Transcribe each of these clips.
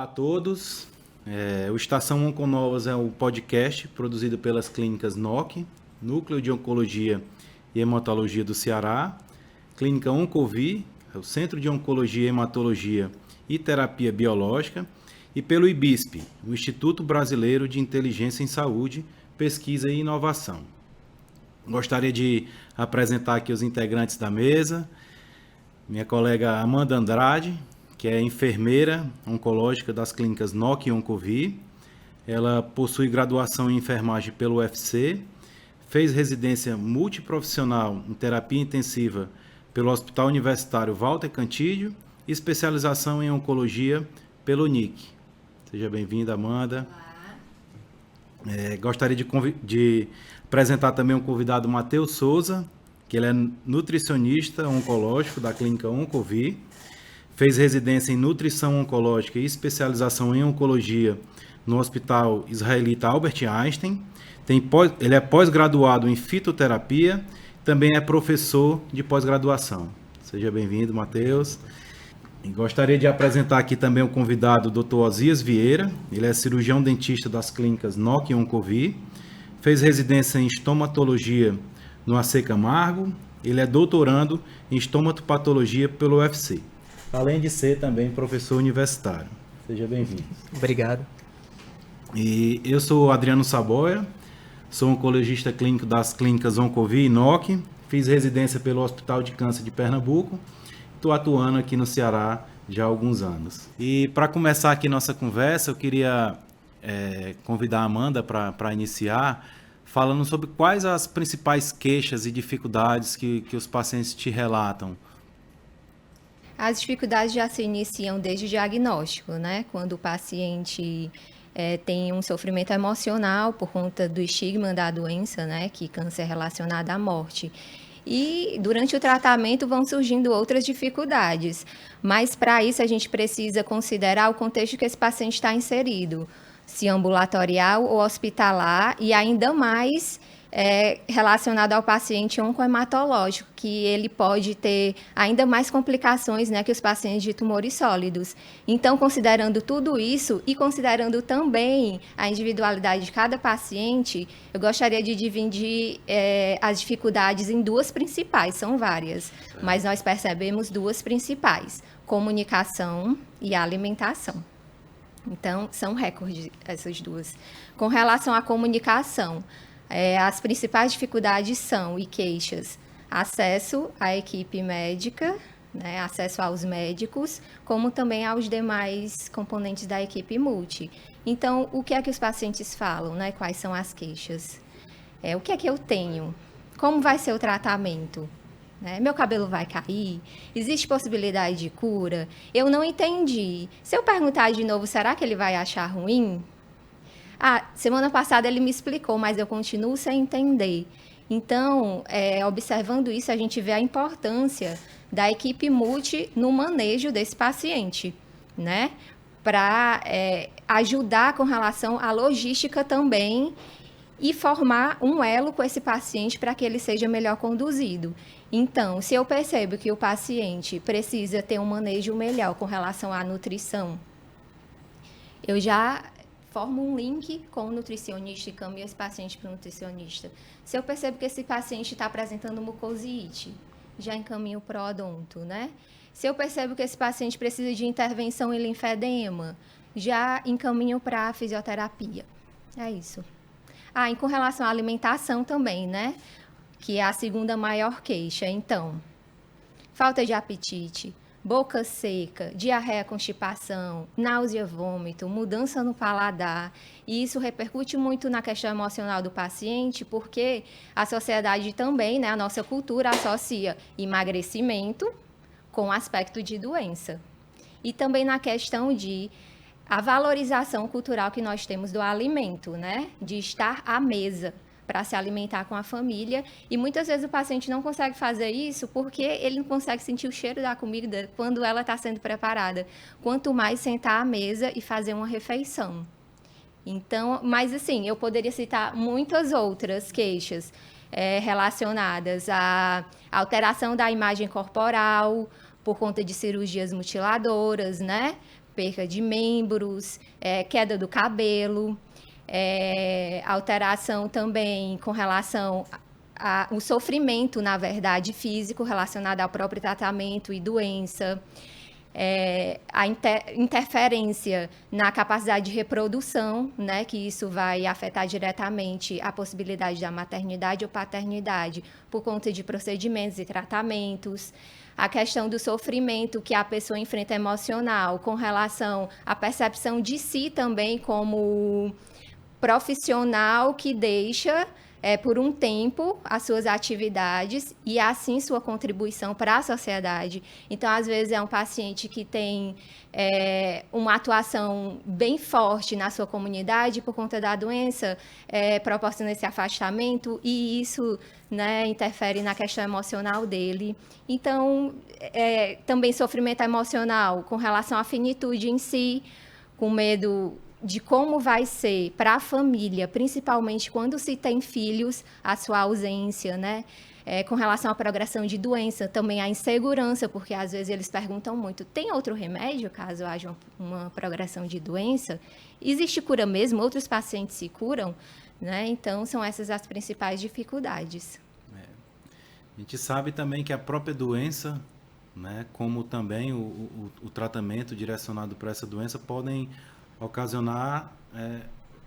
Olá a todos. O Estação Onconovas é um podcast produzido pelas clínicas NOC, Núcleo de Oncologia e Hematologia do Ceará, Clínica Oncovi, o Centro de Oncologia, Hematologia e Terapia Biológica, e pelo IBISP, o Instituto Brasileiro de Inteligência em Saúde, Pesquisa e Inovação. Gostaria de apresentar aqui os integrantes da mesa. Minha colega Amanda Andrade, que é enfermeira oncológica das clínicas NOC e Oncovi. Ela possui graduação em enfermagem pelo UFC, fez residência multiprofissional em terapia intensiva pelo Hospital Universitário Walter Cantídio e especialização em oncologia pelo NIC. Seja bem-vinda, Amanda. Olá. Gostaria de apresentar também o convidado Matheus Souza, que ele é nutricionista oncológico da clínica Oncovi. Fez residência em nutrição oncológica e especialização em oncologia no Hospital Israelita Albert Einstein. Ele é pós-graduado em fitoterapia, também é professor de pós-graduação. Seja bem-vindo, Matheus. E gostaria de apresentar aqui também o convidado, o Dr. Osias Vieira. Ele é cirurgião dentista das clínicas NOC e Oncovi. Fez residência em estomatologia no AC Camargo. Ele é doutorando em estomatopatologia pelo UFC. Além de ser também professor universitário. Seja bem-vindo. Obrigado. E eu sou Adriano Saboia, sou oncologista clínico das clínicas Oncovi e NOC, fiz residência pelo Hospital de Câncer de Pernambuco, estou atuando aqui no Ceará já há alguns anos. E para começar aqui nossa conversa, eu queria convidar a Amanda para iniciar, falando sobre quais as principais queixas e dificuldades que os pacientes te relatam. As dificuldades já se iniciam desde o diagnóstico, né? Quando o paciente tem um sofrimento emocional por conta do estigma da doença, né? Que câncer é relacionado à morte. E durante o tratamento vão surgindo outras dificuldades. Mas para isso a gente precisa considerar o contexto que esse paciente está inserido. Se ambulatorial ou hospitalar, e ainda mais relacionado ao paciente oncohematológico, que ele pode ter ainda mais complicações, né, que os pacientes de tumores sólidos. Então, considerando tudo isso e considerando também a individualidade de cada paciente, eu gostaria de dividir as dificuldades em duas principais, são várias, mas nós percebemos duas principais: comunicação e alimentação. Então, são recordes essas duas. Com relação à comunicação, as principais dificuldades são e queixas: acesso à equipe médica, né, acesso aos médicos, como também aos demais componentes da equipe multi. Então, o que é que os pacientes falam, né? Quais são as queixas? O que é que eu tenho? Como vai ser o tratamento? Meu cabelo vai cair? Existe possibilidade de cura? Eu não entendi. Se eu perguntar de novo, será que ele vai achar ruim? Semana passada ele me explicou, mas eu continuo sem entender. Então, observando isso, a gente vê a importância da equipe multi no manejo desse paciente, né? Para ajudar com relação à logística também e formar um elo com esse paciente para que ele seja melhor conduzido. Então, se eu percebo que o paciente precisa ter um manejo melhor com relação à nutrição, eu já formo um link com o nutricionista e caminho esse paciente para o nutricionista. Se eu percebo que esse paciente está apresentando mucosite, já encaminho para o odonto, né? Se eu percebo que esse paciente precisa de intervenção em linfedema, já encaminho para a fisioterapia. É isso. E com relação à alimentação também, né? Que é a segunda maior queixa. Então, falta de apetite, boca seca, diarreia, constipação, náusea, vômito, mudança no paladar. E isso repercute muito na questão emocional do paciente, porque a sociedade também, né, a nossa cultura associa emagrecimento com aspecto de doença. E também na questão de a valorização cultural que nós temos do alimento, né, de estar à mesa para se alimentar com a família, e muitas vezes o paciente não consegue fazer isso porque ele não consegue sentir o cheiro da comida quando ela está sendo preparada, quanto mais sentar à mesa e fazer uma refeição. Então, mas assim, eu poderia citar muitas outras queixas relacionadas à alteração da imagem corporal por conta de cirurgias mutiladoras, né? perca de membros, queda do cabelo, alteração também com relação o sofrimento, na verdade, físico relacionado ao próprio tratamento e doença, a interferência na capacidade de reprodução, né, que isso vai afetar diretamente a possibilidade da maternidade ou paternidade por conta de procedimentos e tratamentos, a questão do sofrimento que a pessoa enfrenta emocional com relação à percepção de si também como profissional que deixa por um tempo as suas atividades e assim sua contribuição para a sociedade. Então, às vezes, é um paciente que tem uma atuação bem forte na sua comunidade por conta da doença, proporciona esse afastamento e isso, né, interfere na questão emocional dele. Então, também sofrimento emocional com relação à finitude em si, com medo de como vai ser para a família, principalmente quando se tem filhos, a sua ausência, né? Com relação à progressão de doença, também a insegurança, porque às vezes eles perguntam muito, tem outro remédio caso haja uma progressão de doença? Existe cura mesmo? Outros pacientes se curam? Né? Então, são essas as principais dificuldades. A gente sabe também que a própria doença, né, como também o tratamento direcionado para essa doença, podem ocasionar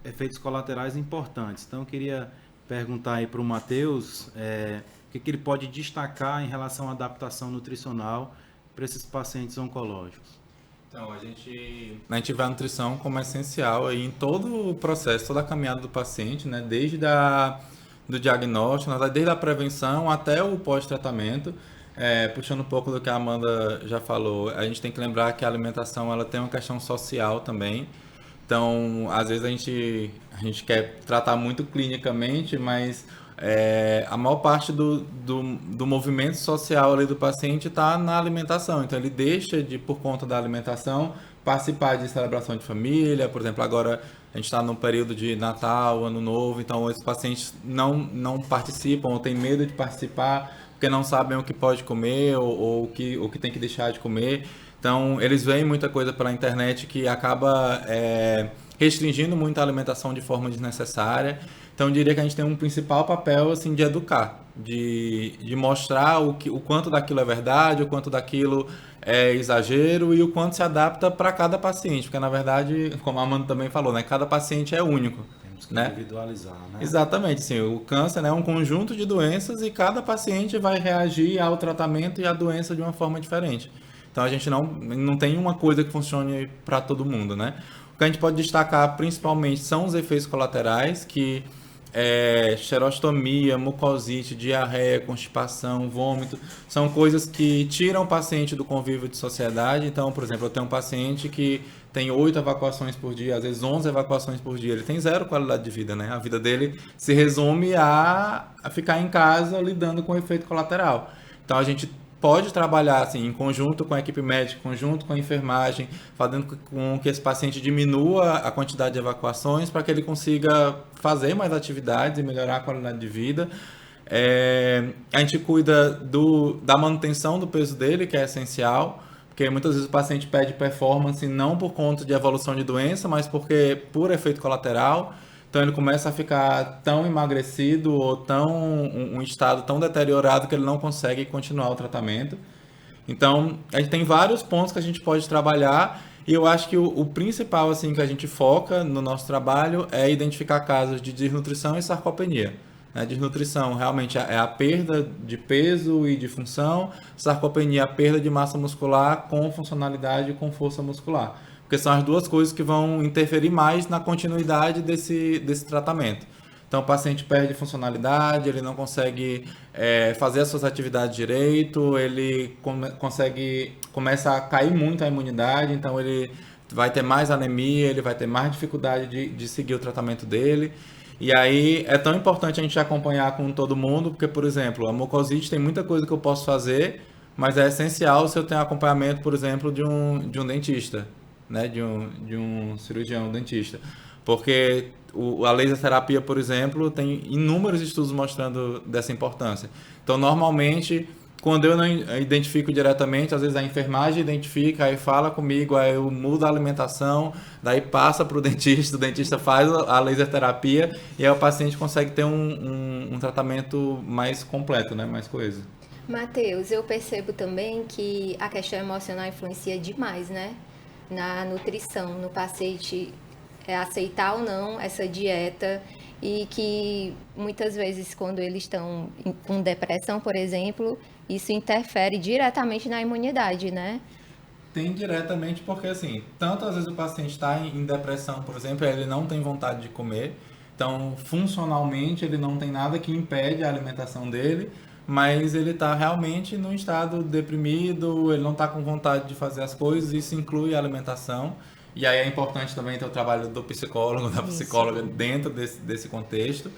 efeitos colaterais importantes. Então, eu queria perguntar aí para o Matheus o que ele pode destacar em relação à adaptação nutricional para esses pacientes oncológicos. Então, a gente vê a nutrição como essencial aí em todo o processo, toda a caminhada do paciente, né? Desde do diagnóstico, desde a prevenção até o pós-tratamento. Puxando um pouco do que a Amanda já falou, a gente tem que lembrar que a alimentação ela tem uma questão social também. Então, às vezes a gente quer tratar muito clinicamente, mas a maior parte do movimento social ali do paciente está na alimentação. Então, ele deixa de, por conta da alimentação, participar de celebração de família. Por exemplo, agora a gente está no período de Natal, Ano Novo, então esses pacientes não participam ou têm medo de participar porque não sabem o que pode comer ou o que tem que deixar de comer. Então, eles veem muita coisa pela internet que acaba restringindo muito a alimentação de forma desnecessária. Então, eu diria que a gente tem um principal papel assim, de educar, de mostrar o quanto daquilo é verdade, o quanto daquilo é exagero e o quanto se adapta para cada paciente. Porque, na verdade, como a Amanda também falou, né, cada paciente é único. Temos que individualizar, né? Exatamente, sim. O câncer é um conjunto de doenças e cada paciente vai reagir ao tratamento e à doença de uma forma diferente. Então, a gente não tem uma coisa que funcione para todo mundo, né? O que a gente pode destacar, principalmente, são os efeitos colaterais, que xerostomia, mucosite, diarreia, constipação, vômito, são coisas que tiram o paciente do convívio de sociedade. Então, por exemplo, eu tenho um paciente que tem 8 evacuações por dia, às vezes 11 evacuações por dia, ele tem 0 qualidade de vida, né? A vida dele se resume a ficar em casa lidando com o efeito colateral. Então, a gente pode trabalhar assim, em conjunto com a equipe médica, em conjunto com a enfermagem, fazendo com que esse paciente diminua a quantidade de evacuações para que ele consiga fazer mais atividades e melhorar a qualidade de vida. A gente cuida da manutenção do peso dele, que é essencial, porque muitas vezes o paciente pede performance não por conta de evolução de doença, mas por efeito colateral. Então ele começa a ficar tão emagrecido ou um estado tão deteriorado que ele não consegue continuar o tratamento. Então a gente tem vários pontos que a gente pode trabalhar e eu acho que o principal assim, que a gente foca no nosso trabalho é identificar casos de desnutrição e sarcopenia. Desnutrição realmente é a perda de peso e de função, sarcopenia é a perda de massa muscular com funcionalidade e com força muscular. Porque são as duas coisas que vão interferir mais na continuidade desse tratamento. Então, o paciente perde funcionalidade, ele não consegue fazer as suas atividades direito, ele começa a cair muito a imunidade, então ele vai ter mais anemia, ele vai ter mais dificuldade de seguir o tratamento dele. E aí, é tão importante a gente acompanhar com todo mundo, porque, por exemplo, a mucosite tem muita coisa que eu posso fazer, mas é essencial se eu tenho acompanhamento, por exemplo, de um dentista. Né, de um cirurgião dentista, porque a laser terapia, por exemplo, tem inúmeros estudos mostrando dessa importância. Então, normalmente, Quando eu não identifico diretamente, às vezes a enfermagem identifica, aí fala comigo, aí eu mudo a alimentação, daí passa para o dentista faz a laser terapia e aí o paciente consegue ter um tratamento mais completo, né? Mais coeso. Matheus, eu percebo também que a questão emocional influencia demais, né? Na nutrição, no paciente aceitar ou não essa dieta e que muitas vezes quando eles estão com depressão, por exemplo, isso interfere diretamente na imunidade, né? Tem diretamente porque, assim, tanto às vezes o paciente está em depressão, por exemplo, ele não tem vontade de comer, então funcionalmente ele não tem nada que impede a alimentação dele, mas ele está realmente num estado deprimido, ele não está com vontade de fazer as coisas, isso inclui a alimentação. E aí é importante também ter o trabalho do psicólogo, da psicóloga dentro desse contexto.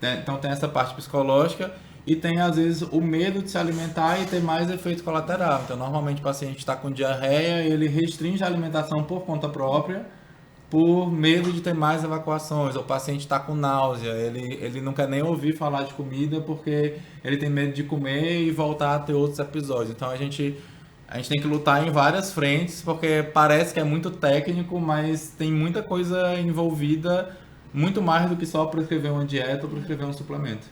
Então tem essa parte psicológica e tem às vezes o medo de se alimentar e ter mais efeito colateral. Então normalmente o paciente está com diarreia, ele restringe a alimentação por conta própria, por medo de ter mais evacuações. O paciente está com náusea, ele não quer nem ouvir falar de comida porque ele tem medo de comer e voltar a ter outros episódios. Então a gente tem que lutar em várias frentes, porque parece que é muito técnico, mas tem muita coisa envolvida, muito mais do que só prescrever uma dieta ou prescrever um suplemento.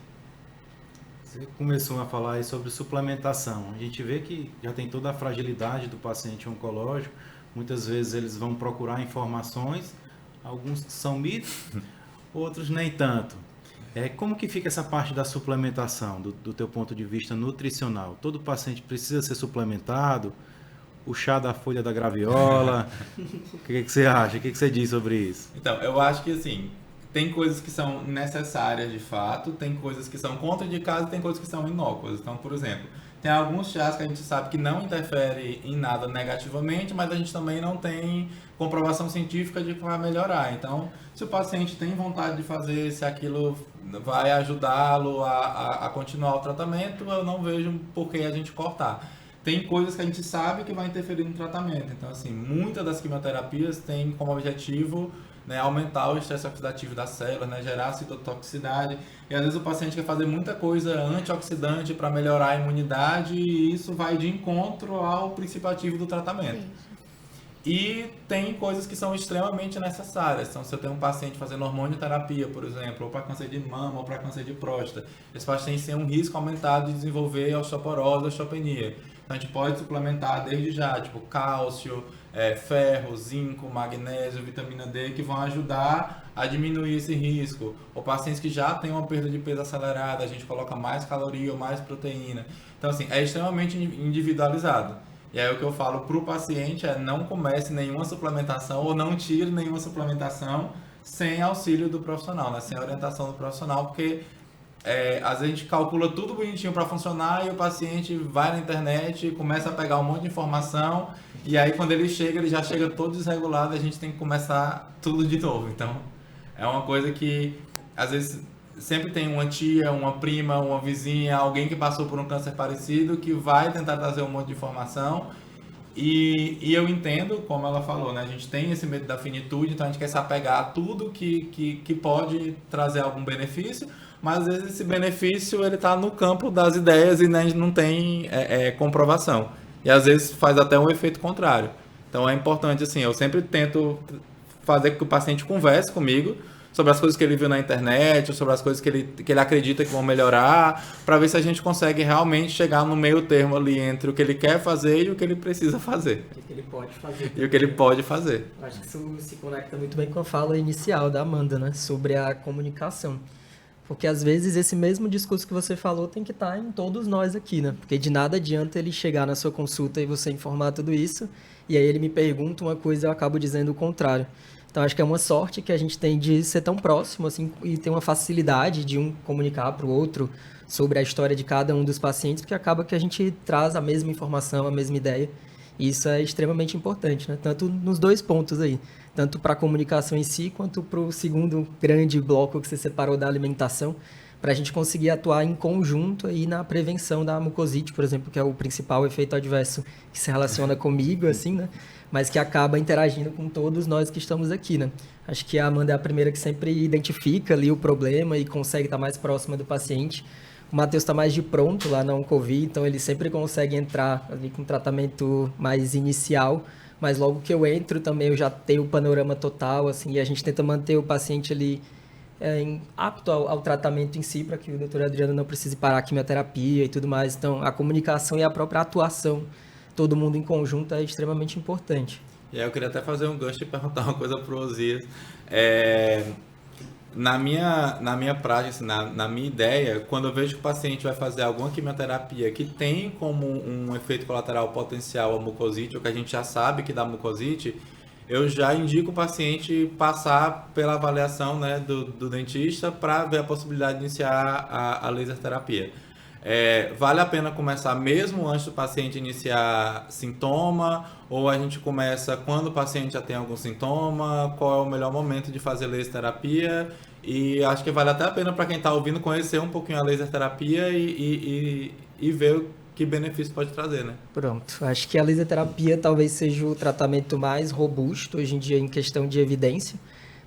Você começou a falar aí sobre suplementação. A gente vê que já tem toda a fragilidade do paciente oncológico. Muitas vezes eles vão procurar informações, alguns são mitos, outros nem tanto. Como que fica essa parte da suplementação, do teu ponto de vista nutricional? Todo paciente precisa ser suplementado? O chá da folha da graviola? O que você acha? O que você diz sobre isso? Então, eu acho que assim, tem coisas que são necessárias de fato, tem coisas que são contraindicadas e tem coisas que são inócuas. Então, por exemplo, tem alguns chás que a gente sabe que não interfere em nada negativamente, mas a gente também não tem comprovação científica de que vai melhorar. Então, se o paciente tem vontade de fazer, se aquilo vai ajudá-lo a continuar o tratamento, eu não vejo por que a gente cortar. Tem coisas que a gente sabe que vai interferir no tratamento. Então, assim, muitas das quimioterapias têm como objetivo, né, aumentar o estresse oxidativo das células, né, gerar citotoxicidade. E às vezes o paciente quer fazer muita coisa antioxidante para melhorar a imunidade e isso vai de encontro ao princípio ativo do tratamento. E tem coisas que são extremamente necessárias. Então, se eu tenho um paciente fazendo hormonioterapia, por exemplo, ou para câncer de mama, ou para câncer de próstata, esse paciente tem um risco aumentado de desenvolver osteoporose, osteopenia. Então, a gente pode suplementar desde já, tipo cálcio, ferro, zinco, magnésio, vitamina D, que vão ajudar a diminuir esse risco. Ou pacientes que já têm uma perda de peso acelerada, a gente coloca mais caloria ou mais proteína. Então, assim, é extremamente individualizado. E aí o que eu falo para o paciente é não comece nenhuma suplementação ou não tire nenhuma suplementação sem auxílio do profissional, né? Sem a orientação do profissional, porque às vezes a gente calcula tudo bonitinho para funcionar e o paciente vai na internet, começa a pegar um monte de informação e aí quando ele já chega todo desregulado e a gente tem que começar tudo de novo. Então é uma coisa que às vezes sempre tem uma tia, uma prima, uma vizinha, alguém que passou por um câncer parecido que vai tentar trazer um monte de informação e eu entendo, como ela falou, né? A gente tem esse medo da finitude, então a gente quer se apegar a tudo que pode trazer algum benefício, mas às vezes esse benefício ele está no campo das ideias e né, a gente não tem comprovação. E às vezes faz até um efeito contrário. Então é importante, assim, eu sempre tento fazer com que o paciente converse comigo sobre as coisas que ele viu na internet, sobre as coisas que ele acredita que vão melhorar, para ver se a gente consegue realmente chegar no meio termo ali entre o que ele quer fazer e o que ele precisa fazer. O que ele pode fazer. E o que ele pode fazer. Eu acho que isso se conecta muito bem com a fala inicial da Amanda, né? Sobre a comunicação. Porque às vezes esse mesmo discurso que você falou tem que estar em todos nós aqui, né? Porque de nada adianta ele chegar na sua consulta e você informar tudo isso, e aí ele me pergunta uma coisa e eu acabo dizendo o contrário. Então, acho que é uma sorte que a gente tem de ser tão próximo, assim, e ter uma facilidade de um comunicar para o outro sobre a história de cada um dos pacientes, porque acaba que a gente traz a mesma informação, a mesma ideia. E isso é extremamente importante, né? Tanto nos dois pontos aí, tanto para a comunicação em si, quanto para o segundo grande bloco que você separou da alimentação, para a gente conseguir atuar em conjunto aí na prevenção da mucosite, por exemplo, que é o principal efeito adverso que se relaciona comigo, assim, né? Mas que acaba interagindo com todos nós que estamos aqui, né? Acho que a Amanda é a primeira que sempre identifica ali o problema e consegue estar mais próxima do paciente, O Matheus está mais de pronto lá na Oncovi, então ele sempre consegue entrar ali com um tratamento mais inicial, mas logo que eu entro também eu já tenho o panorama total, assim, e a gente tenta manter o paciente ali apto ao tratamento em si, para que o doutor Adriano não precise parar a quimioterapia e tudo mais. Então, a comunicação e a própria atuação, todo mundo em conjunto, é extremamente importante. E aí eu queria até fazer um gancho e perguntar uma coisa para o Osias. Na minha prática, assim, na minha ideia, quando eu vejo que o paciente vai fazer alguma quimioterapia que tem como um efeito colateral potencial a mucosite, ou que a gente já sabe que dá mucosite, eu já indico o paciente passar pela avaliação, né, do dentista para ver a possibilidade de iniciar a laser terapia. Vale a pena começar mesmo antes do paciente iniciar sintoma, ou a gente começa quando o paciente já tem algum sintoma? Qual é o melhor momento de fazer laser terapia? E acho que vale até a pena para quem está ouvindo conhecer um pouquinho a laser terapia e ver que benefício pode trazer, né? Pronto, acho que a laser terapia talvez seja o tratamento mais robusto hoje em dia em questão de evidência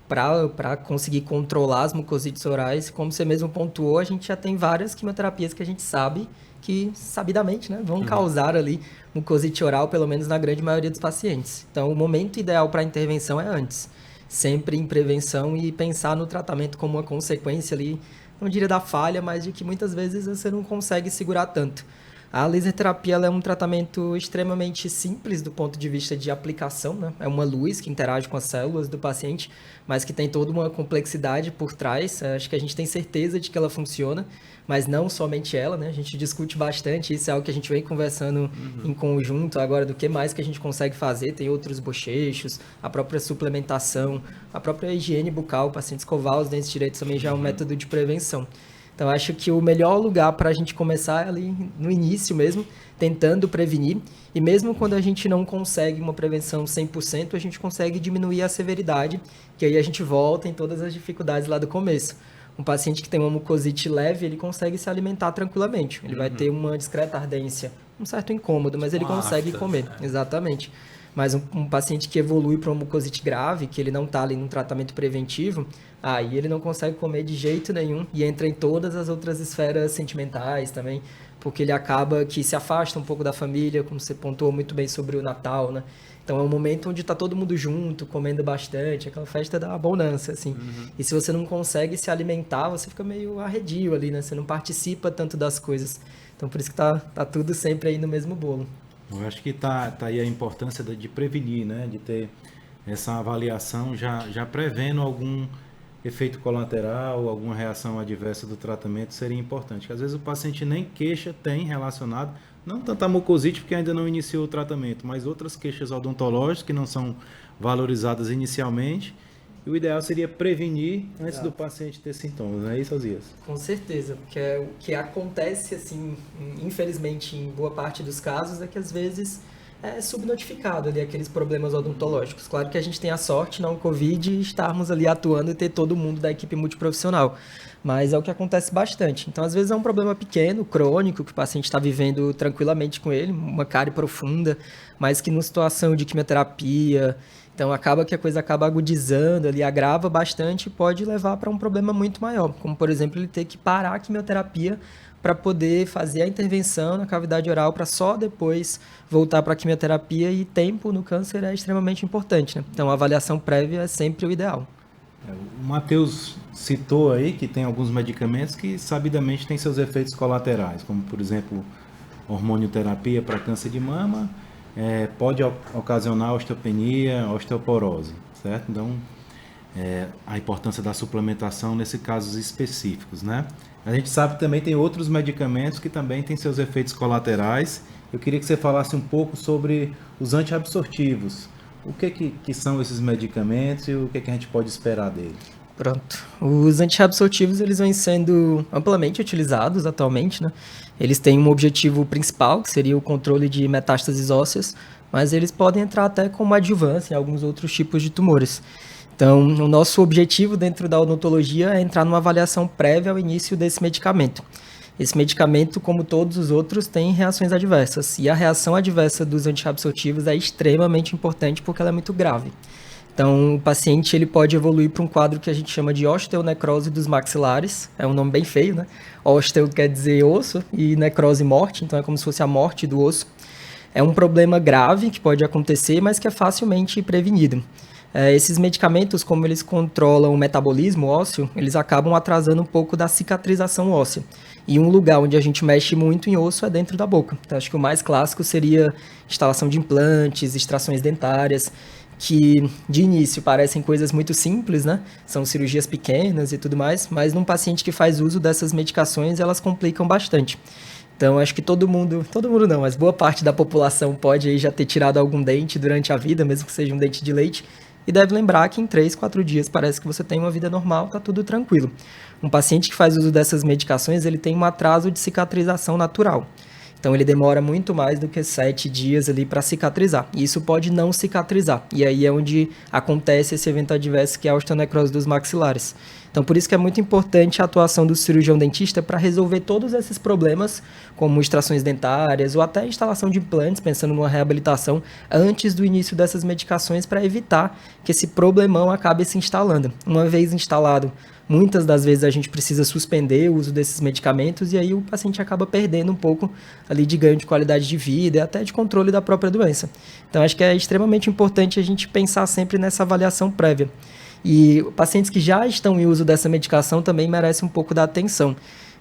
para conseguir controlar as mucosites orais. Como você mesmo pontuou, a gente já tem várias quimioterapias que a gente sabe que, sabidamente, né, vão causar ali mucosite oral, pelo menos na grande maioria dos pacientes. Então, o momento ideal para a intervenção é antes. Sempre em prevenção e pensar no tratamento como uma consequência ali, não diria da falha, mas de que muitas vezes você não consegue segurar tanto. A laser terapia ela é um tratamento extremamente simples do ponto de vista de aplicação, né? É uma luz que interage com as células do paciente, mas que tem toda uma complexidade por trás. Acho que a gente tem certeza de que ela funciona, mas não somente ela, né? A gente discute bastante, isso é algo que a gente vem conversando em conjunto agora do que mais que a gente consegue fazer. Tem outros bochechos, a própria suplementação, a própria higiene bucal, o paciente escovar os dentes direitos também já é um método de prevenção. Então, acho que o melhor lugar para a gente começar é ali no início mesmo, tentando prevenir. E mesmo quando a gente não consegue uma prevenção 100%, a gente consegue diminuir a severidade, que aí a gente volta em todas as dificuldades lá do começo. Um paciente que tem uma mucosite leve, ele consegue se alimentar tranquilamente. Ele vai ter uma discreta ardência, um certo incômodo, mas ele consegue comer. Exatamente. Mas um paciente que evolui para uma mucosite grave, que ele não está ali num tratamento preventivo, aí ele não consegue comer de jeito nenhum e entra em todas as outras esferas sentimentais também, porque ele acaba que se afasta um pouco da família, como você pontuou muito bem sobre o Natal, né? Então é um momento onde está todo mundo junto, comendo bastante, aquela festa da abundância, assim. E se você não consegue se alimentar, você fica meio arredio ali, né? Você não participa tanto das coisas. Então por isso que tá tudo sempre aí no mesmo bolo. Eu acho que tá aí a importância de prevenir, né? De ter essa avaliação já prevendo algum efeito colateral, alguma reação adversa do tratamento seria importante. Porque às vezes o paciente nem queixa tem relacionado, não tanto a mucosite porque ainda não iniciou o tratamento, mas outras queixas odontológicas que não são valorizadas inicialmente. E o ideal seria prevenir antes do paciente ter sintomas, não é isso, Osias? Com certeza, porque o que acontece, assim, infelizmente, em boa parte dos casos, é que às vezes é subnotificado ali aqueles problemas odontológicos. Claro que a gente tem a sorte, na Oncovi, de estarmos ali atuando e ter todo mundo da equipe multiprofissional, mas é o que acontece bastante. Então, às vezes é um problema pequeno, crônico, que o paciente está vivendo tranquilamente com ele, uma cárie profunda, mas que numa situação de quimioterapia, então acaba que a coisa acaba agudizando, ele agrava bastante e pode levar para um problema muito maior, como por exemplo ele ter que parar a quimioterapia para poder fazer a intervenção na cavidade oral para só depois voltar para a quimioterapia, e tempo no câncer é extremamente importante, né? Então a avaliação prévia é sempre o ideal. O Matheus citou aí que tem alguns medicamentos que sabidamente têm seus efeitos colaterais, como por exemplo hormonioterapia para câncer de mama, pode ocasionar osteopenia, osteoporose, certo? Então, a importância da suplementação nesses casos específicos, né? A gente sabe que também tem outros medicamentos que também têm seus efeitos colaterais. Eu queria que você falasse um pouco sobre os antiabsortivos. O que são esses medicamentos e o que a gente pode esperar deles? Pronto. Os antiabsortivos, eles vêm sendo amplamente utilizados atualmente, né? Eles têm um objetivo principal, que seria o controle de metástases ósseas, mas eles podem entrar até como adjuvância em alguns outros tipos de tumores. Então, o nosso objetivo dentro da odontologia é entrar numa avaliação prévia ao início desse medicamento. Esse medicamento, como todos os outros, tem reações adversas, e a reação adversa dos antiabsortivos é extremamente importante porque ela é muito grave. Então, o paciente ele pode evoluir para um quadro que a gente chama de osteonecrose dos maxilares. É um nome bem feio, né? Osteo quer dizer osso e necrose morte, então é como se fosse a morte do osso. É um problema grave que pode acontecer, mas que é facilmente prevenido. Esses medicamentos, como eles controlam o metabolismo ósseo, eles acabam atrasando um pouco da cicatrização óssea. E um lugar onde a gente mexe muito em osso é dentro da boca. Então, acho que o mais clássico seria instalação de implantes, extrações dentárias, que de início parecem coisas muito simples, né? São cirurgias pequenas e tudo mais, mas num paciente que faz uso dessas medicações, elas complicam bastante. Então, acho que todo mundo não, mas boa parte da população pode aí já ter tirado algum dente durante a vida, mesmo que seja um dente de leite, e deve lembrar que em 3, 4 dias parece que você tem uma vida normal, tá tudo tranquilo. Um paciente que faz uso dessas medicações, ele tem um atraso de cicatrização natural. Então, ele demora muito mais do que 7 dias ali para cicatrizar. E isso pode não cicatrizar. E aí é onde acontece esse evento adverso, que é a osteonecrose dos maxilares. Então, por isso que é muito importante a atuação do cirurgião dentista para resolver todos esses problemas, como extrações dentárias ou até instalação de implantes, pensando numa reabilitação antes do início dessas medicações, para evitar que esse problemão acabe se instalando. Uma vez instalado, muitas das vezes a gente precisa suspender o uso desses medicamentos e aí o paciente acaba perdendo um pouco ali de ganho de qualidade de vida e até de controle da própria doença. Então, acho que é extremamente importante a gente pensar sempre nessa avaliação prévia. E pacientes que já estão em uso dessa medicação também merecem um pouco da atenção.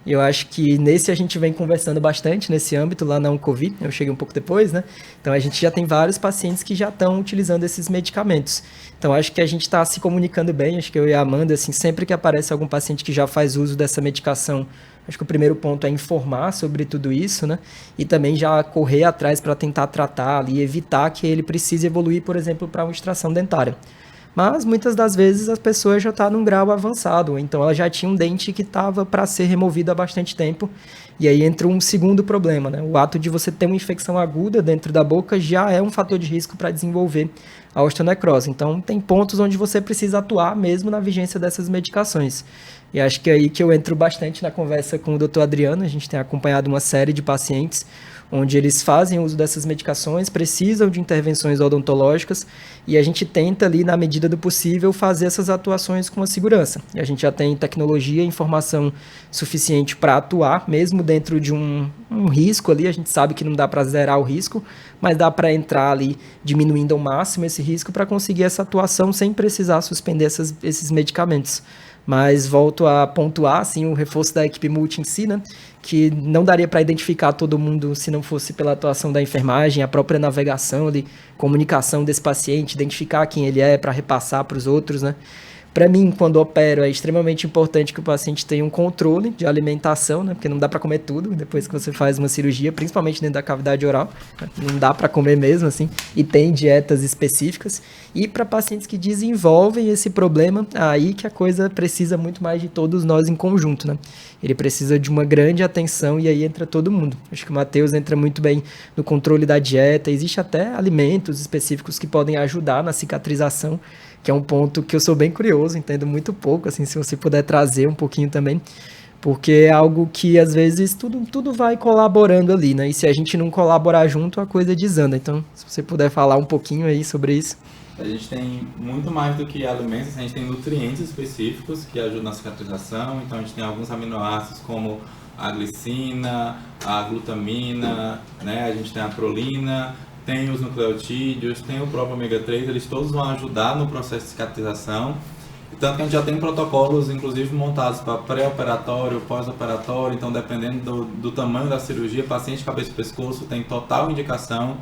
Eu acho que nesse a gente vem conversando bastante nesse âmbito lá na Oncovi, eu cheguei um pouco depois, né? Então a gente já tem vários pacientes que já estão utilizando esses medicamentos. Então acho que a gente está se comunicando bem, acho que eu e a Amanda, assim, sempre que aparece algum paciente que já faz uso dessa medicação, acho que o primeiro ponto é informar sobre tudo isso, né? E também já correr atrás para tentar tratar ali, evitar que ele precise evoluir, por exemplo, para uma extração dentária. Mas muitas das vezes a pessoa já está num grau avançado, então ela já tinha um dente que estava para ser removido há bastante tempo, e aí entra um segundo problema, né? O ato de você ter uma infecção aguda dentro da boca já é um fator de risco para desenvolver a osteonecrose. Então tem pontos onde você precisa atuar mesmo na vigência dessas medicações. E acho que é aí que eu entro bastante na conversa com o Dr. Adriano, a gente tem acompanhado uma série de pacientes onde eles fazem uso dessas medicações, precisam de intervenções odontológicas e a gente tenta ali, na medida do possível, fazer essas atuações com a segurança. E a gente já tem tecnologia e informação suficiente para atuar, mesmo dentro de um risco ali, a gente sabe que não dá para zerar o risco, mas dá para entrar ali diminuindo ao máximo esse risco para conseguir essa atuação sem precisar suspender esses medicamentos. Mas volto a pontuar, assim, o reforço da equipe multi em si, né? Que não daria para identificar todo mundo se não fosse pela atuação da enfermagem, a própria navegação, ali, comunicação desse paciente, identificar quem ele é para repassar para os outros, né? Para mim, quando opero, é extremamente importante que o paciente tenha um controle de alimentação, né? Porque não dá para comer tudo depois que você faz uma cirurgia, principalmente dentro da cavidade oral. Não dá para comer mesmo, assim, e tem dietas específicas. E para pacientes que desenvolvem esse problema, aí que a coisa precisa muito mais de todos nós em conjunto, né? Ele precisa de uma grande atenção e aí entra todo mundo. Acho que o Matheus entra muito bem no controle da dieta. Existe até alimentos específicos que podem ajudar na cicatrização, que é um ponto que eu sou bem curioso, entendo muito pouco, assim, se você puder trazer um pouquinho também, porque é algo que, às vezes, tudo vai colaborando ali, né? E se a gente não colaborar junto, a coisa desanda. Então, se você puder falar um pouquinho aí sobre isso. A gente tem muito mais do que alimentos, a gente tem nutrientes específicos que ajudam na cicatrização, então a gente tem alguns aminoácidos como a glicina, a glutamina, né? A gente tem a prolina, tem os nucleotídeos, tem o próprio ômega 3, eles todos vão ajudar no processo de cicatrização. Tanto que a gente já tem protocolos, inclusive, montados para pré-operatório, pós-operatório, então dependendo do tamanho da cirurgia, paciente de cabeça e pescoço tem total indicação,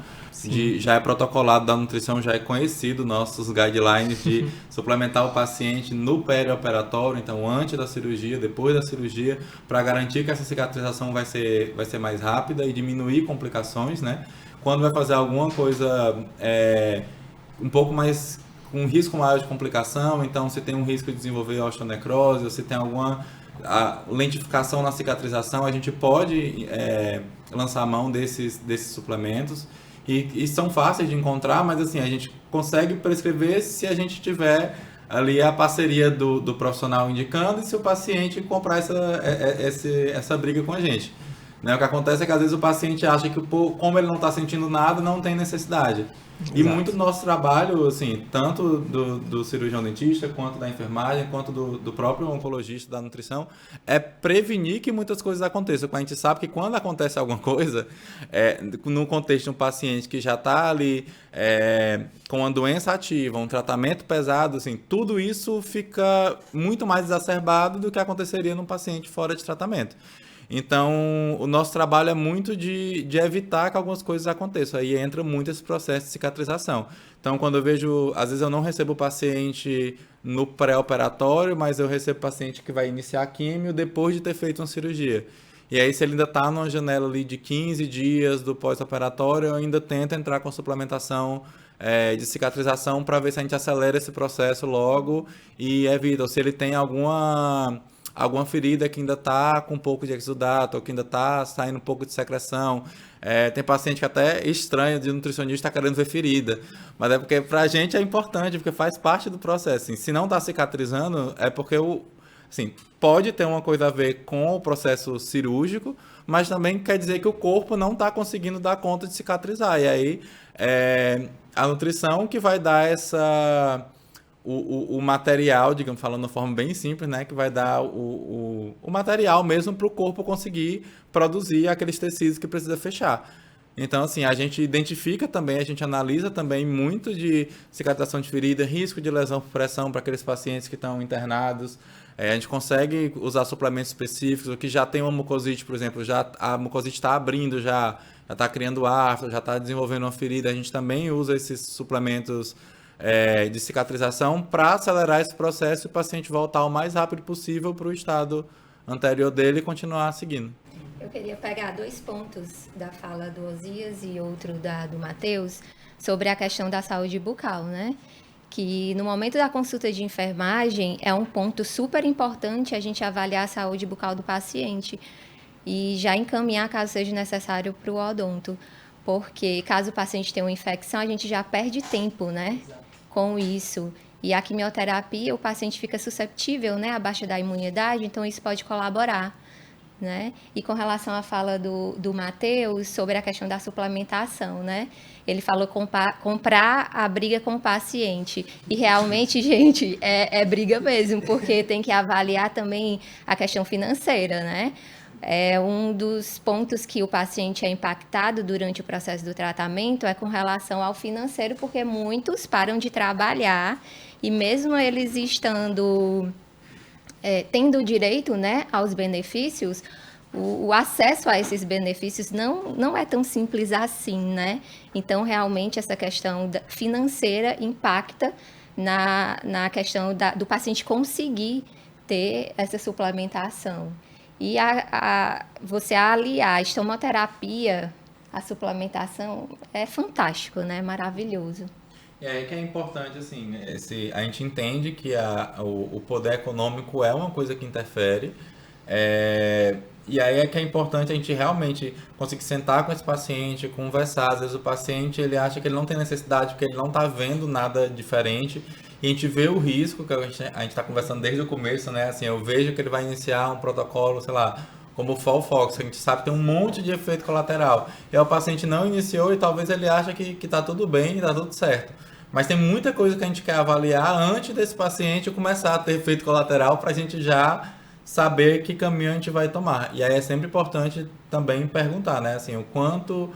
já é protocolado da nutrição, já é conhecido nossos guidelines de suplementar o paciente no perioperatório, então antes da cirurgia, depois da cirurgia, para garantir que essa cicatrização vai ser mais rápida e diminuir complicações, né? Quando vai fazer alguma coisa um pouco mais, com um risco maior de complicação, então se tem um risco de desenvolver osteonecrose, ou se tem alguma lentificação na cicatrização, a gente pode lançar a mão desses suplementos e são fáceis de encontrar, mas assim, a gente consegue prescrever se a gente tiver ali a parceria do profissional indicando e se o paciente comprar essa briga com a gente. Né? O que acontece é que às vezes o paciente acha que como ele não está sentindo nada, não tem necessidade. E Exato. muito do nosso trabalho, assim, tanto do cirurgião dentista, quanto da enfermagem, quanto do próprio oncologista da nutrição, é prevenir que muitas coisas aconteçam. A gente sabe que quando acontece alguma coisa, no contexto de um paciente que já está ali com uma doença ativa, um tratamento pesado, assim, tudo isso fica muito mais exacerbado do que aconteceria num paciente fora de tratamento. Então, o nosso trabalho é muito de evitar que algumas coisas aconteçam. Aí entra muito esse processo de cicatrização. Então, quando eu vejo... Às vezes eu não recebo o paciente no pré-operatório, mas eu recebo o paciente que vai iniciar a químio depois de ter feito uma cirurgia. E aí, se ele ainda está numa janela ali de 15 dias do pós-operatório, eu ainda tento entrar com suplementação de cicatrização para ver se a gente acelera esse processo logo e evita. Ou se ele tem alguma ferida que ainda está com um pouco de exudato, ou que ainda está saindo um pouco de secreção. Tem paciente que até estranha de nutricionista está querendo ver ferida. Mas é porque para a gente é importante, porque faz parte do processo. Assim, se não está cicatrizando, é porque assim, pode ter uma coisa a ver com o processo cirúrgico, mas também quer dizer que o corpo não está conseguindo dar conta de cicatrizar. E aí a nutrição que vai dar o material, digamos, falando de uma forma bem simples, né, que vai dar o material mesmo para o corpo conseguir produzir aqueles tecidos que precisa fechar. Então, assim, a gente identifica também, a gente analisa também muito de cicatrização de ferida, risco de lesão por pressão para aqueles pacientes que estão internados. A gente consegue usar suplementos específicos, o que já tem uma mucosite, por exemplo, a mucosite está abrindo, já está criando afta, já está desenvolvendo uma ferida, a gente também usa esses suplementos de cicatrização para acelerar esse processo e o paciente voltar o mais rápido possível para o estado anterior dele e continuar seguindo. Eu queria pegar 2 pontos da fala do Osias e outro do Matheus sobre a questão da saúde bucal, né? Que no momento da consulta de enfermagem é um ponto super importante a gente avaliar a saúde bucal do paciente e já encaminhar, caso seja necessário, para o odonto. Porque caso o paciente tenha uma infecção, a gente já perde tempo, né? Com isso. E a quimioterapia, o paciente fica susceptível, né, à baixa da imunidade, então isso pode colaborar, né? E com relação à fala do Matheus sobre a questão da suplementação, né? Ele falou comprar a briga com o paciente. E realmente, gente, é briga mesmo, porque tem que avaliar também a questão financeira, né? Um dos pontos que o paciente é impactado durante o processo do tratamento é com relação ao financeiro, porque muitos param de trabalhar e mesmo eles estando tendo direito, né, aos benefícios, o acesso a esses benefícios não é tão simples assim, né? Então, realmente, essa questão financeira impacta na questão do paciente conseguir ter essa suplementação. E você aliar a estomoterapia à suplementação é fantástico, né? Maravilhoso. E aí que é importante, assim, a gente entende que o poder econômico é uma coisa que interfere, e aí é que é importante a gente realmente conseguir sentar com esse paciente, conversar. Às vezes o paciente ele acha que ele não tem necessidade porque ele não está vendo nada diferente, e a gente vê o risco, que a gente está conversando desde o começo, né? Assim, eu vejo que ele vai iniciar um protocolo, sei lá, como o Folfox, que a gente sabe que tem um monte de efeito colateral. E aí o paciente não iniciou e talvez ele ache que está tudo bem e está tudo certo. Mas tem muita coisa que a gente quer avaliar antes desse paciente começar a ter efeito colateral para a gente já saber que caminho a gente vai tomar. E aí é sempre importante também perguntar, né? Assim, o quanto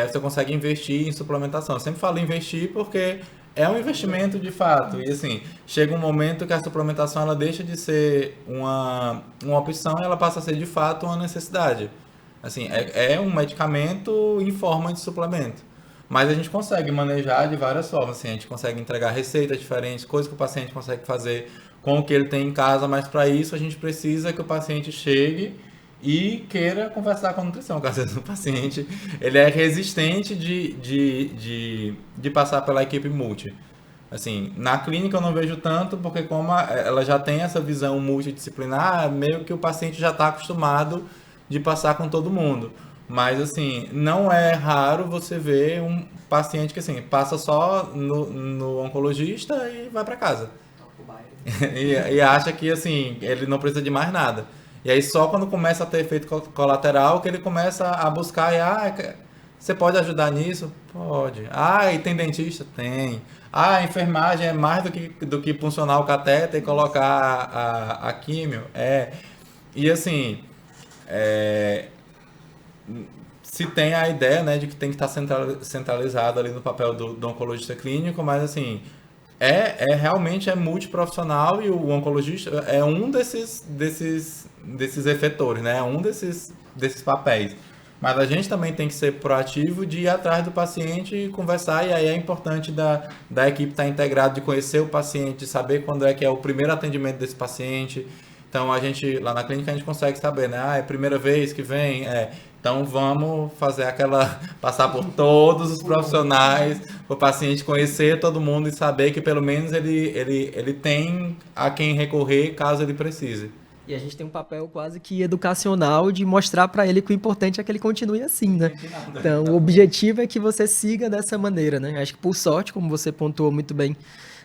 você consegue investir em suplementação. Eu sempre falo investir porque é um investimento de fato. E assim, chega um momento que a suplementação ela deixa de ser uma opção e ela passa a ser de fato uma necessidade. Assim, é um medicamento em forma de suplemento. Mas a gente consegue manejar de várias formas. Assim, a gente consegue entregar receitas diferentes, coisas que o paciente consegue fazer com o que ele tem em casa, mas para isso a gente precisa que o paciente chegue e queira conversar com a nutrição. Porque às vezes o paciente ele é resistente de passar pela equipe multi. Assim, na clínica eu não vejo tanto, porque como ela já tem essa visão multidisciplinar, meio que o paciente já está acostumado de passar com todo mundo. Mas, assim, não é raro você ver um paciente que, assim, passa só no oncologista e vai para casa. E acha que, assim, ele não precisa de mais nada. E aí só quando começa a ter efeito colateral que ele começa a buscar e, você pode ajudar nisso? Pode. E tem dentista? Tem. A enfermagem é mais do que funcionar o catéter e colocar a químio? É. E assim, se tem a ideia, né, de que tem que estar centralizado ali no papel do oncologista clínico, mas assim, realmente é multiprofissional e o oncologista é um desses efetores, né? É um desses papéis. Mas a gente também tem que ser proativo de ir atrás do paciente e conversar, e aí é importante da equipe estar integrada, de conhecer o paciente, de saber quando é que é o primeiro atendimento desse paciente. Então, lá na clínica a gente consegue saber, né? É a primeira vez que vem, Então, vamos fazer passar por todos os profissionais, o paciente conhecer todo mundo e saber que pelo menos ele tem a quem recorrer caso ele precise. E a gente tem um papel quase que educacional de mostrar para ele que o importante é que ele continue assim, né? Então, o objetivo é que você siga dessa maneira, né? Acho que por sorte, como você pontuou muito bem,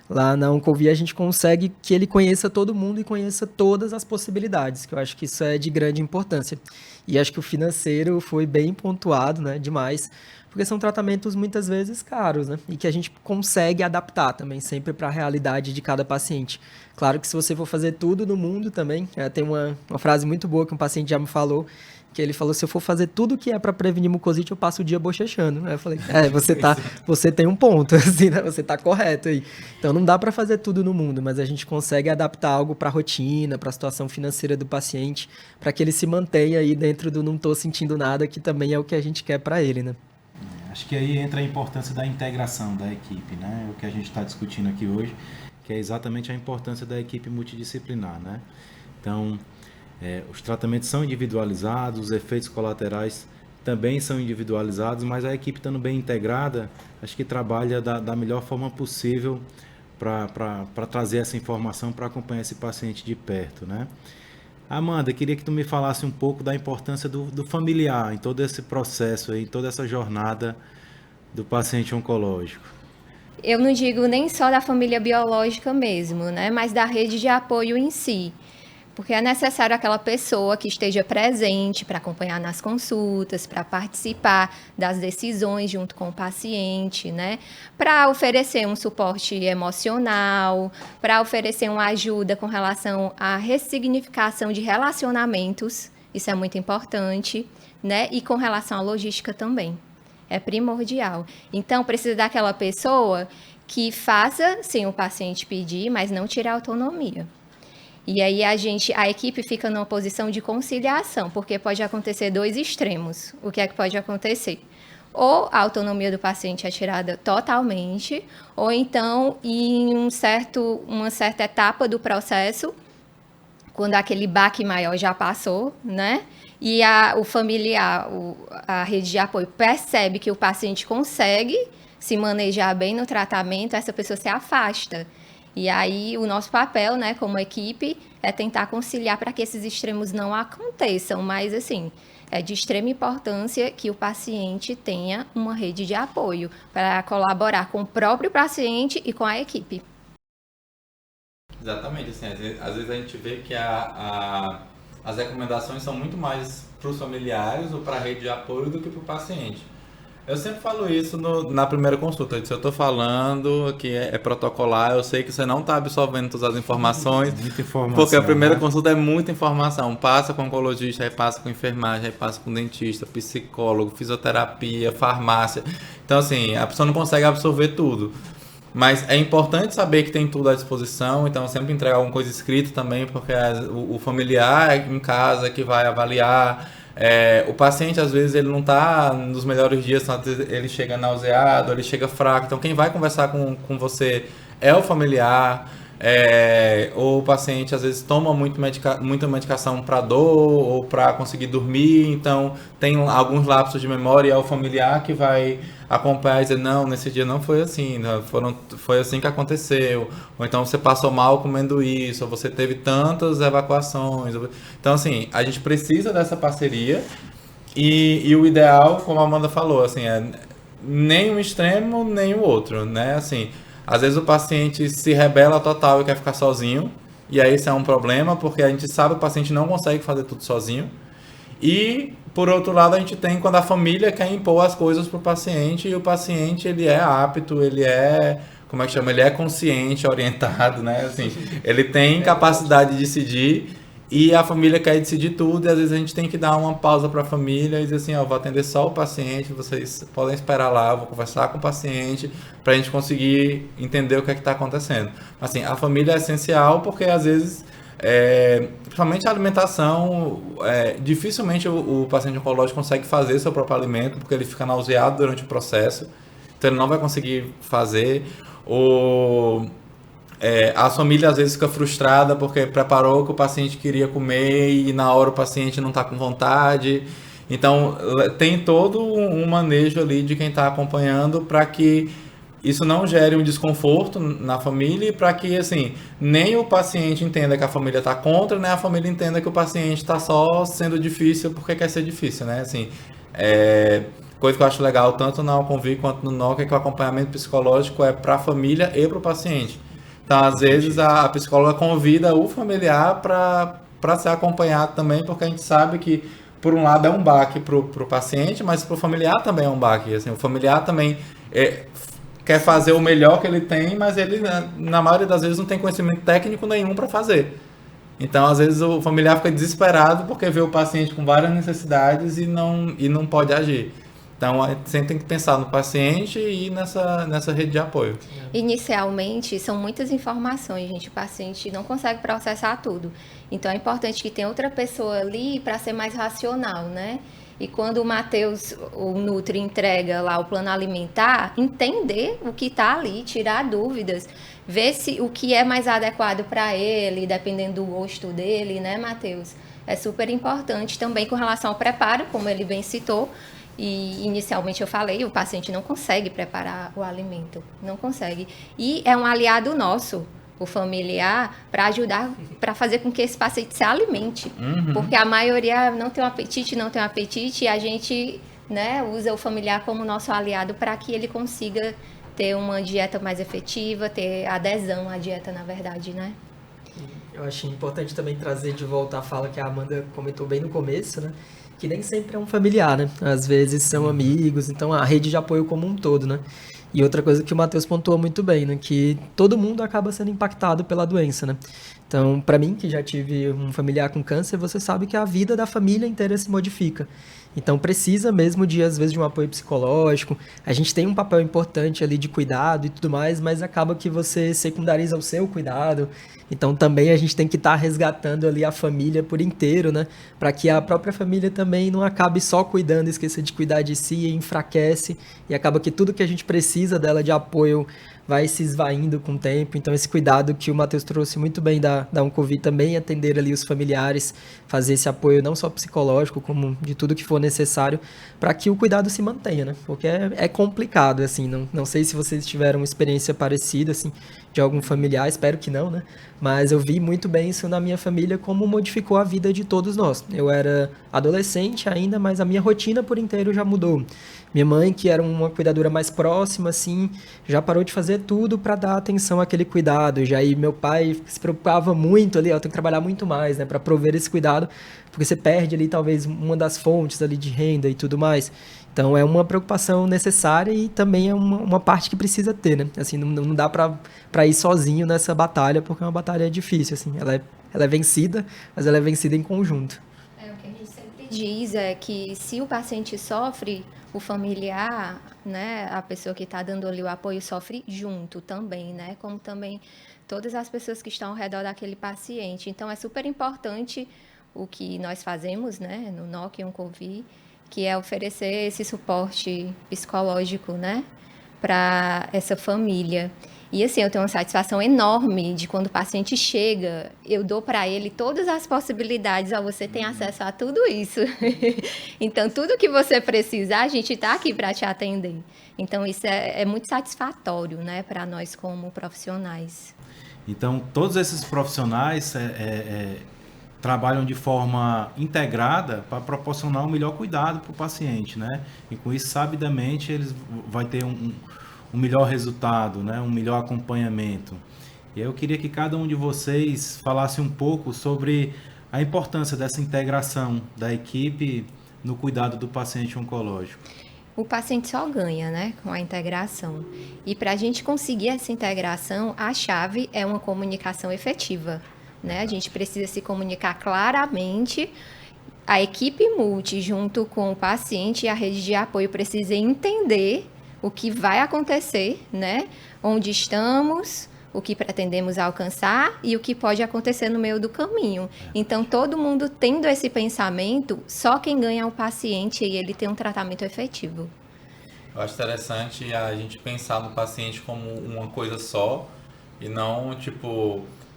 lá na Oncovia a gente consegue que ele conheça todo mundo e conheça todas as possibilidades, que eu acho que isso é de grande importância. E acho que o financeiro foi bem pontuado, né? Demais, porque são tratamentos muitas vezes caros, né? E que a gente consegue adaptar também sempre para a realidade de cada paciente. Claro que se você for fazer tudo no mundo também, tem uma frase muito boa que um paciente já me falou, que ele falou, se eu for fazer tudo que é para prevenir mucosite, eu passo o dia bochechando. Aí eu falei, você tem um ponto, assim, né? Você está correto aí. Então não dá para fazer tudo no mundo, mas a gente consegue adaptar algo para a rotina, para a situação financeira do paciente, para que ele se mantenha aí dentro do não estou sentindo nada, que também é o que a gente quer para ele, né? Acho que aí entra a importância da integração da equipe, né? O que a gente está discutindo aqui hoje, que é exatamente a importância da equipe multidisciplinar, né? Então, os tratamentos são individualizados, os efeitos colaterais também são individualizados, mas a equipe estando bem integrada, acho que trabalha da melhor forma possível para trazer essa informação, para acompanhar esse paciente de perto, né? Amanda, queria que tu me falasse um pouco da importância do familiar em todo esse processo, em toda essa jornada do paciente oncológico. Eu não digo nem só da família biológica mesmo, né, mas da rede de apoio em si. Porque é necessário aquela pessoa que esteja presente para acompanhar nas consultas, para participar das decisões junto com o paciente, né? Para oferecer um suporte emocional, para oferecer uma ajuda com relação à ressignificação de relacionamentos, isso é muito importante, né? E com relação à logística também, é primordial. Então, precisa daquela pessoa que faça, sim, o paciente pedir, mas não tire a autonomia. E aí a equipe fica numa posição de conciliação, porque pode acontecer dois extremos. O que é que pode acontecer? Ou a autonomia do paciente é tirada totalmente, ou então em uma certa etapa do processo, quando aquele baque maior já passou, né? E o familiar, a rede de apoio percebe que o paciente consegue se manejar bem no tratamento, essa pessoa se afasta. E aí o nosso papel, né, como equipe, é tentar conciliar para que esses extremos não aconteçam, mas assim, é de extrema importância que o paciente tenha uma rede de apoio para colaborar com o próprio paciente e com a equipe. Exatamente, assim, às vezes a gente vê que as recomendações são muito mais para os familiares ou para a rede de apoio do que para o paciente. Eu sempre falo isso na primeira consulta. Se eu estou falando que é protocolar, eu sei que você não está absorvendo todas as informações. Muita informação. Porque a primeira consulta é muita informação. Passa com oncologista, aí passa com enfermagem, aí passa com dentista, psicólogo, fisioterapia, farmácia. Então, assim, a pessoa não consegue absorver tudo. Mas é importante saber que tem tudo à disposição. Então, sempre entregar alguma coisa escrita também, porque o familiar em casa que vai avaliar. O paciente, às vezes, ele não está nos melhores dias, ele chega nauseado, ele chega fraco. Então, quem vai conversar com você é o familiar. Ou o paciente, às vezes, toma muita medicação para dor ou para conseguir dormir. Então, tem alguns lapsos de memória e é o familiar que vai acompanhar e dizer, não, nesse dia não foi assim, né? Foi assim que aconteceu. Ou então, você passou mal comendo isso, ou você teve tantas evacuações. Então, assim, a gente precisa dessa parceria e o ideal, como a Amanda falou, assim, nem um extremo, nem o outro, né? Assim, às vezes o paciente se rebela total e quer ficar sozinho, e aí isso é um problema, porque a gente sabe que o paciente não consegue fazer tudo sozinho. E, por outro lado, a gente tem quando a família quer impor as coisas para o paciente, e o paciente, ele é apto, ele é, como é que chama? Ele é consciente, orientado, né? Assim, ele tem capacidade de decidir, e a família quer decidir tudo, e às vezes a gente tem que dar uma pausa para a família e dizer assim, ó, vou atender só o paciente, vocês podem esperar lá, eu vou conversar com o paciente para a gente conseguir entender o que é que está acontecendo. Assim, a família é essencial porque às vezes, principalmente a alimentação, dificilmente o paciente oncológico consegue fazer seu próprio alimento porque ele fica nauseado durante o processo, então ele não vai conseguir fazer, a família às vezes fica frustrada porque preparou o que o paciente queria comer e na hora o paciente não está com vontade. Então, tem todo um manejo ali de quem está acompanhando para que isso não gere um desconforto na família e para que, assim, nem o paciente entenda que a família está contra, nem a família entenda que o paciente está só sendo difícil porque quer ser difícil, né? Assim, coisa que eu acho legal tanto na Onconvi quanto no NOC é que o acompanhamento psicológico é para a família e para o paciente. Então, às vezes, a psicóloga convida o familiar para ser acompanhado também, porque a gente sabe que, por um lado, é um baque para o paciente, mas para o familiar também é um baque. Assim, o familiar também quer fazer o melhor que ele tem, mas ele, na maioria das vezes, não tem conhecimento técnico nenhum para fazer. Então, às vezes, o familiar fica desesperado porque vê o paciente com várias necessidades e não pode agir. Então, a gente sempre tem que pensar no paciente e nessa rede de apoio. Inicialmente, são muitas informações, gente. O paciente não consegue processar tudo. Então, é importante que tenha outra pessoa ali para ser mais racional, né? E quando o Matheus, o Nutri, entrega lá o plano alimentar, entender o que está ali, tirar dúvidas, ver se o que é mais adequado para ele, dependendo do gosto dele, né, Matheus? É super importante também com relação ao preparo, como ele bem citou. E inicialmente eu falei, o paciente não consegue preparar o alimento, não consegue. E é um aliado nosso, o familiar, para ajudar, para fazer com que esse paciente se alimente. Uhum. Porque a maioria não tem um apetite, e a gente, né, usa o familiar como nosso aliado para que ele consiga ter uma dieta mais efetiva, ter adesão à dieta, na verdade, né? Eu achei importante também trazer de volta a fala que a Amanda comentou bem no começo, né? Que nem sempre é um familiar, né? Às vezes são amigos, então a rede de apoio como um todo, né? E outra coisa que o Matheus pontuou muito bem, né? Que todo mundo acaba sendo impactado pela doença, né? Então, para mim, que já tive um familiar com câncer, você sabe que a vida da família inteira se modifica. Então, precisa mesmo de, às vezes, de um apoio psicológico. A gente tem um papel importante ali de cuidado e tudo mais, mas acaba que você secundariza o seu cuidado. Então, também a gente tem que estar resgatando ali a família por inteiro, né? Para que a própria família também não acabe só cuidando, esqueça de cuidar de si, e enfraquece. E acaba que tudo que a gente precisa dela de apoio vai se esvaindo com o tempo. Então, esse cuidado que o Matheus trouxe muito bem da Onconvi também, atender ali os familiares, fazer esse apoio não só psicológico, como de tudo que for necessário, para que o cuidado se mantenha, né? Porque é complicado, assim, não sei se vocês tiveram uma experiência parecida, assim, de algum familiar, espero que não, né? Mas eu vi muito bem isso na minha família, como modificou a vida de todos nós. Eu era adolescente ainda, mas a minha rotina por inteiro já mudou. Minha mãe, que era uma cuidadora mais próxima, assim, já parou de fazer tudo para dar atenção àquele cuidado. Já aí meu pai se preocupava muito ali, eu tenho que trabalhar muito mais, né, para prover esse cuidado, porque você perde ali talvez uma das fontes ali de renda e tudo mais. Então é uma preocupação necessária e também é uma parte que precisa ter, né? Assim, não dá para ir sozinho nessa batalha, porque é uma batalha difícil, assim. Ela é vencida, mas ela é vencida em conjunto. O que a gente sempre diz é que se o paciente sofre, o familiar, né, a pessoa que está dando ali o apoio sofre junto também, né? Como também todas as pessoas que estão ao redor daquele paciente. Então é super importante o que nós fazemos, né, no NOC e Onconvi, que é oferecer esse suporte psicológico, né, para essa família. E assim, eu tenho uma satisfação enorme de quando o paciente chega, eu dou para ele todas as possibilidades, você tem acesso a tudo isso. Então, tudo que você precisar, a gente está aqui para te atender. Então, isso é muito satisfatório, né, para nós como profissionais. Então, todos esses profissionais trabalham de forma integrada para proporcionar o melhor cuidado para o paciente, né? E com isso, sabidamente, eles vai ter um melhor resultado, né? Um melhor acompanhamento. E aí eu queria que cada um de vocês falasse um pouco sobre a importância dessa integração da equipe no cuidado do paciente oncológico. O paciente só ganha, né, com a integração. E para a gente conseguir essa integração, a chave é uma comunicação efetiva, né? A gente precisa se comunicar claramente. A equipe multi, junto com o paciente e a rede de apoio, precisa entender o que vai acontecer, né? Onde estamos, o que pretendemos alcançar e o que pode acontecer no meio do caminho. Então, todo mundo tendo esse pensamento, só quem ganha é o paciente e ele tem um tratamento efetivo. Eu acho interessante a gente pensar no paciente como uma coisa só e não, tipo,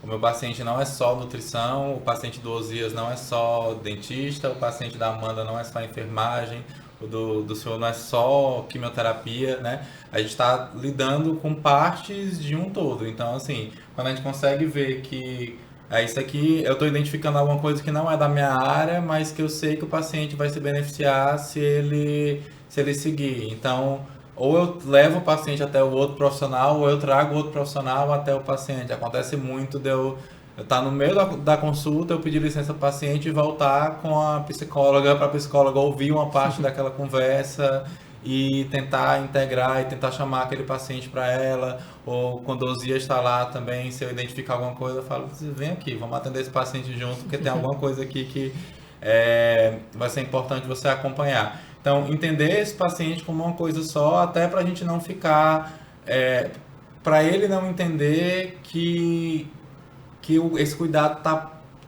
o meu paciente não é só nutrição, o paciente do Osias não é só dentista, o paciente da Amanda não é só enfermagem, o do senhor não é só quimioterapia, né? A gente está lidando com partes de um todo. Então, assim, quando a gente consegue ver que isso aqui, eu estou identificando alguma coisa que não é da minha área, mas que eu sei que o paciente vai se beneficiar se ele seguir. Então, ou eu levo o paciente até o outro profissional, ou eu trago o outro profissional até o paciente. Acontece muito de eu estar no meio da consulta, eu pedir licença para o paciente e voltar com a psicóloga, para a psicóloga ouvir uma parte daquela conversa e tentar integrar e tentar chamar aquele paciente para ela. Ou quando o Osias está lá também, se eu identificar alguma coisa, eu falo, vem aqui, vamos atender esse paciente junto, porque tem alguma coisa aqui que vai ser importante você acompanhar. Então, entender esse paciente como uma coisa só, até para a gente não ficar... para ele não entender que esse cuidado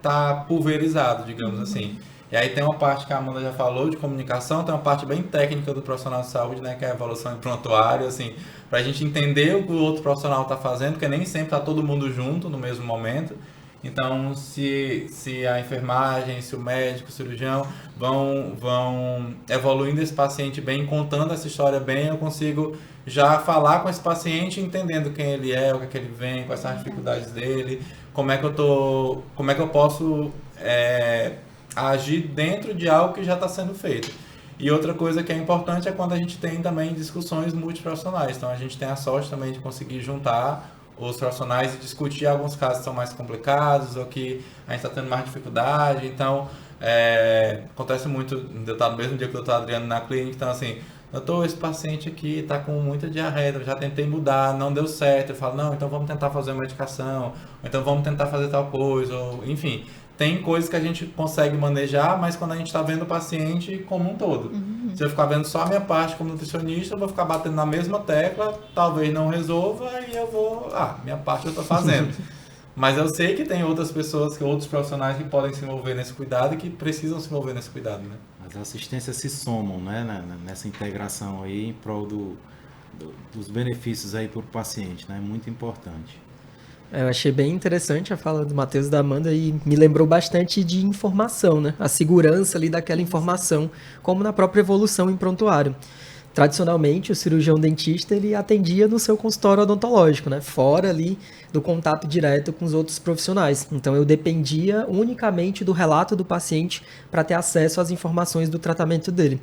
tá pulverizado, digamos assim. E aí tem uma parte que a Amanda já falou de comunicação, tem uma parte bem técnica do profissional de saúde, né, que é a evolução em prontuário, assim, para a gente entender o que o outro profissional está fazendo, porque nem sempre está todo mundo junto no mesmo momento. Então, se a enfermagem, se o médico, o cirurgião vão evoluindo esse paciente bem, contando essa história bem, eu consigo já falar com esse paciente, entendendo quem ele é, o que é que ele vem, quais são as dificuldades dele, como é que eu posso agir dentro de algo que já está sendo feito. E outra coisa que é importante é quando a gente tem também discussões multiprofissionais. Então, a gente tem a sorte também de conseguir juntar os profissionais e discutir alguns casos que são mais complicados ou que a gente está tendo mais dificuldade. Então, acontece muito, eu estar no mesmo dia que o doutor Adriano na clínica, então assim, doutor, esse paciente aqui está com muita diarreia, eu já tentei mudar, não deu certo. Eu falo, não, então vamos tentar fazer uma medicação, ou então vamos tentar fazer tal coisa, ou, enfim. Tem coisas que a gente consegue manejar, mas quando a gente está vendo o paciente como um todo. Se eu ficar vendo só a minha parte como nutricionista, eu vou ficar batendo na mesma tecla, talvez não resolva, e eu vou... minha parte eu estou fazendo. Mas eu sei que tem outras pessoas, outros profissionais que podem se envolver nesse cuidado e que precisam se envolver nesse cuidado, né? As assistências se somam, né, nessa integração aí em prol dos benefícios aí para o paciente, né? Muito importante. Eu achei bem interessante a fala do Matheus e da Amanda e me lembrou bastante de informação, né? A segurança ali daquela informação, como na própria evolução em prontuário. Tradicionalmente, o cirurgião dentista ele atendia no seu consultório odontológico, né? Fora ali do contato direto com os outros profissionais. Então, eu dependia unicamente do relato do paciente para ter acesso às informações do tratamento dele.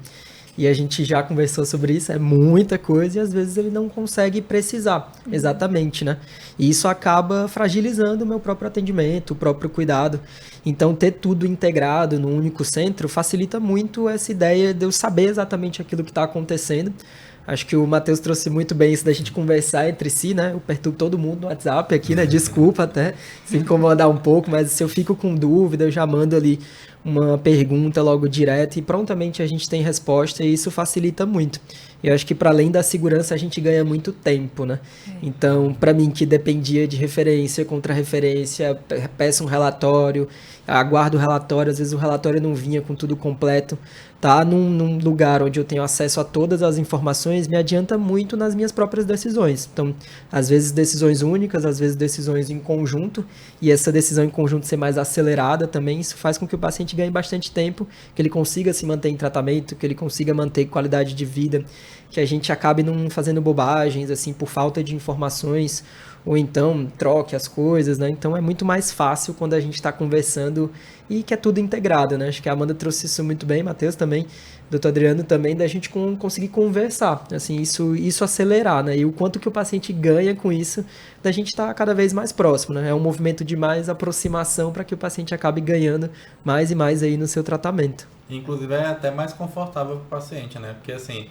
E a gente já conversou sobre isso, é muita coisa e às vezes ele não consegue precisar exatamente, né? E isso acaba fragilizando o meu próprio atendimento, o próprio cuidado. Então, ter tudo integrado num único centro facilita muito essa ideia de eu saber exatamente aquilo que está acontecendo. Acho que o Matheus trouxe muito bem isso da gente conversar entre si, né? Eu perturbo todo mundo no WhatsApp aqui, né? Desculpa até se incomodar um pouco, mas se eu fico com dúvida, eu já mando ali uma pergunta logo direto e prontamente a gente tem resposta e isso facilita muito. Eu acho que para além da segurança a gente ganha muito tempo, né? Então, para mim que dependia de referência, contra-referência, peço um relatório, aguardo o relatório, às vezes o relatório não vinha com tudo completo, tá num lugar onde eu tenho acesso a todas as informações, me adianta muito nas minhas próprias decisões. Então, às vezes decisões únicas, às vezes decisões em conjunto, e essa decisão em conjunto ser mais acelerada também, isso faz com que o paciente ganhe bastante tempo, que ele consiga se manter em tratamento, que ele consiga manter qualidade de vida. que a gente acabe não fazendo bobagens, assim, por falta de informações, ou então troque as coisas, né? Então é muito mais fácil quando a gente está conversando e que é tudo integrado, né? Acho que a Amanda trouxe isso muito bem, Matheus também, Dr. Adriano também, da gente conseguir conversar, assim, isso acelerar, né? E o quanto que o paciente ganha com isso, da gente estar cada vez mais próximo, né? É um movimento de mais aproximação para que o paciente acabe ganhando mais e mais aí no seu tratamento. Inclusive é até mais confortável para o paciente, né? Porque assim,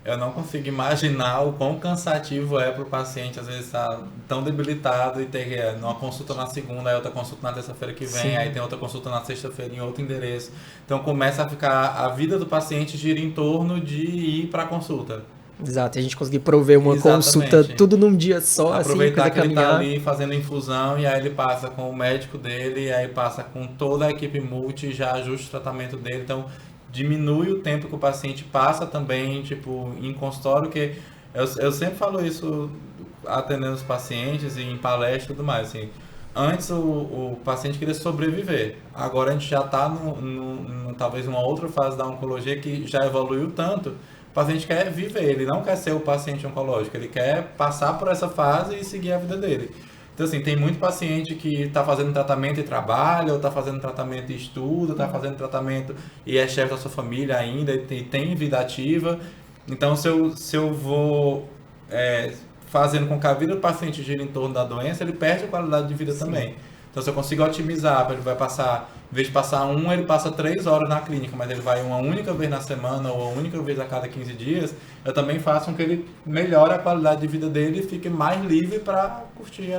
eu não consigo imaginar o quão cansativo é para o paciente, às vezes estar tão debilitado e ter uma consulta na segunda, aí outra consulta na terça-feira que vem, Sim. aí tem outra consulta na sexta-feira em outro endereço. Então começa a ficar, a vida do paciente gira em torno de ir para a consulta. Exato, e a gente conseguir prover uma Exatamente. consulta tudo num dia só, Aproveitar assim, que ele está caminhar. ali fazendo infusão e aí ele passa com o médico dele, e aí passa com toda a equipe multi, já ajusta o tratamento dele, então diminui o tempo que o paciente passa também, tipo, em consultório, que eu sempre falo isso atendendo os pacientes e em palestra e tudo mais, assim, antes o paciente queria sobreviver, agora a gente já está talvez uma outra fase da oncologia que já evoluiu tanto. O paciente quer viver, ele não quer ser o paciente oncológico, ele quer passar por essa fase e seguir a vida dele. Então, assim, tem muito paciente que está fazendo tratamento e trabalha, ou está fazendo tratamento e estuda, está fazendo tratamento e é chefe da sua família ainda, e tem vida ativa. Então, se eu vou fazendo com que a vida do paciente gire em torno da doença, ele perde a qualidade de vida também. Então, se eu consigo otimizar, ele vai passar, em vez de passar ele passa 3 horas na clínica, mas ele vai uma única vez na semana ou uma única vez a cada 15 dias, eu também faço com que ele melhore a qualidade de vida dele e fique mais livre para curtir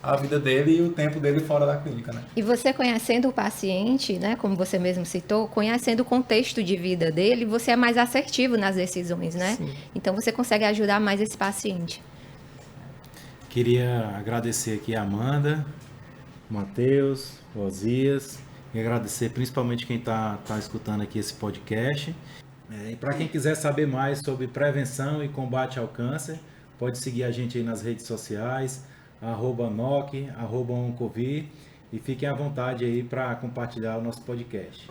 a vida dele e o tempo dele fora da clínica, né? E você conhecendo o paciente, né, como você mesmo citou, conhecendo o contexto de vida dele, você é mais assertivo nas decisões, né? Sim. Então você consegue ajudar mais esse paciente. Queria agradecer aqui a Amanda, Matheus, Osias, e agradecer principalmente quem está escutando aqui esse podcast. E para quem quiser saber mais sobre prevenção e combate ao câncer, pode seguir a gente aí nas redes sociais, @NOC, @Oncovi, e fiquem à vontade aí para compartilhar o nosso podcast.